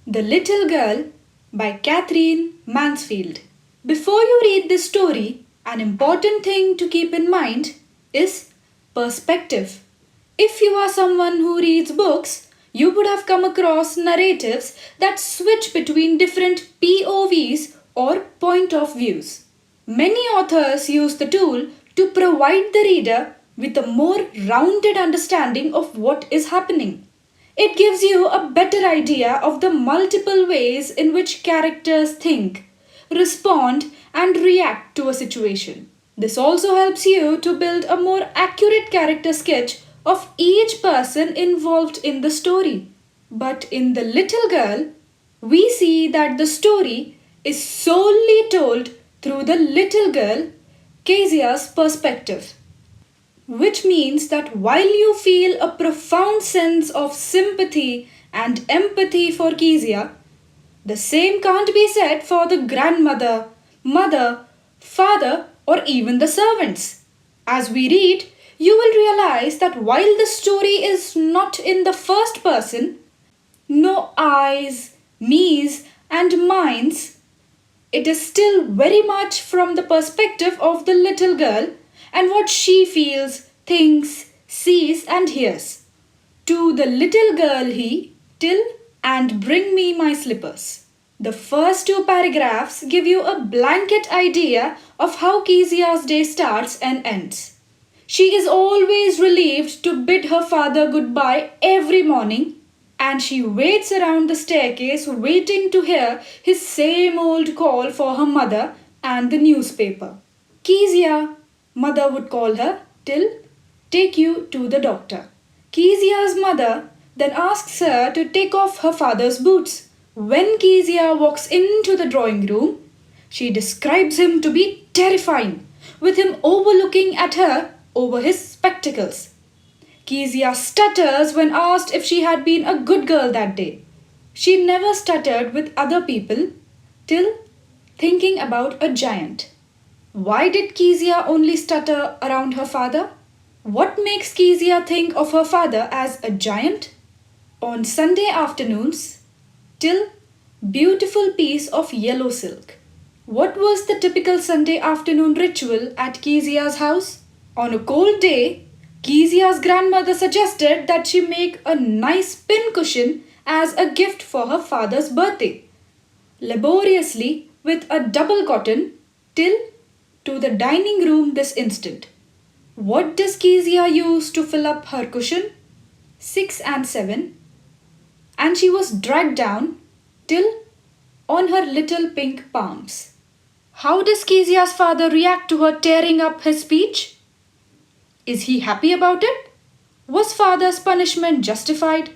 The Little Girl by Katherine Mansfield. Before you read this story, an important thing to keep in mind is perspective. If you are someone who reads books, you would have come across narratives that switch between different POVs or point of views. Many authors use the tool to provide the reader with a more rounded understanding of what is happening. It gives you a better idea of the multiple ways in which characters think, respond, and react to a situation. This also helps you to build a more accurate character sketch of each person involved in the story. But in The Little Girl, we see that the story is solely told through the little girl, Kezia's perspective. Which means that while you feel a profound sense of sympathy and empathy for Kezia, the same can't be said for the grandmother, mother, father, or even the servants. As we read, you will realize that while the story is not in the first person, no I's, me's, and mine's, it is still very much from the perspective of the little girl and what she feels, thinks, sees, and hears. To the little girl he, till, and bring me my slippers. The first two paragraphs give you a blanket idea of how Kezia's day starts and ends. She is always relieved to bid her father goodbye every morning, and she waits around the staircase waiting to hear his same old call for her mother and the newspaper. Kezia, mother would call her, till take you to the doctor. Kezia's mother then asks her to take off her father's boots. When Kezia walks into the drawing room, she describes him to be terrifying, with him overlooking at her over his spectacles. Kezia stutters when asked if she had been a good girl that day. She never stuttered with other people, till thinking about a giant. Why did Kezia only stutter around her father? What makes Kezia think of her father as a giant? On Sunday afternoons, till beautiful piece of yellow silk. What was the typical Sunday afternoon ritual at Kezia's house? On a cold day, Kezia's grandmother suggested that she make a nice pincushion as a gift for her father's birthday. Laboriously, with a double cotton, till to the dining room this instant. What does Kezia use to fill up her cushion? 6 and 7. And she was dragged down till on her little pink palms. How does Kezia's father react to her tearing up his speech? Is he happy about it? Was father's punishment justified?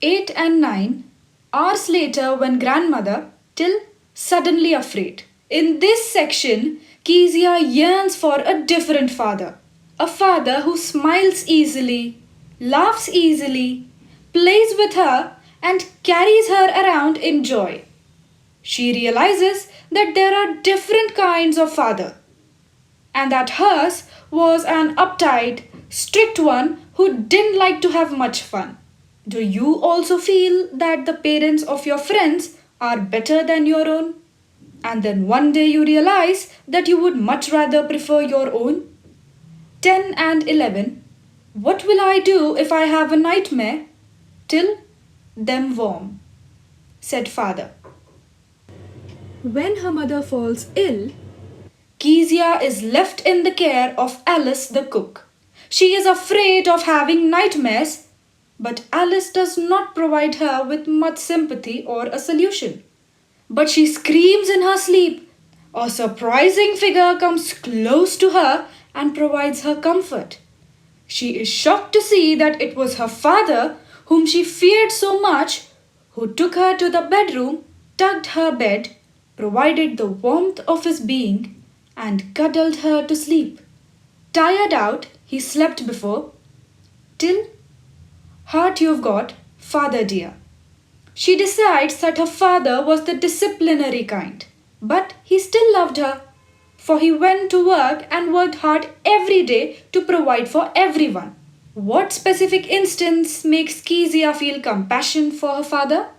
8 and 9. Hours later when grandmother, till suddenly afraid. In this section, Kezia yearns for a different father. A father who smiles easily, laughs easily, plays with her, and carries her around in joy. She realizes that there are different kinds of father, and that hers was an uptight, strict one who didn't like to have much fun. Do you also feel that the parents of your friends are better than your own? And then one day you realize that you would much rather prefer your own? 10 and 11. What will I do if I have a nightmare? Till them warm, said father. When her mother falls ill, Kezia is left in the care of Alice the cook. She is afraid of having nightmares, but Alice does not provide her with much sympathy or a solution. But she screams in her sleep. A surprising figure comes close to her and provides her comfort. She is shocked to see that it was her father, whom she feared so much, who took her to the bedroom, tugged her bed, provided the warmth of his being, and cuddled her to sleep. Tired out, he slept before, till heart you've got, father dear. She decides that her father was the disciplinary kind, but he still loved her, for he went to work and worked hard every day to provide for everyone. What specific instance makes Kezia feel compassion for her father?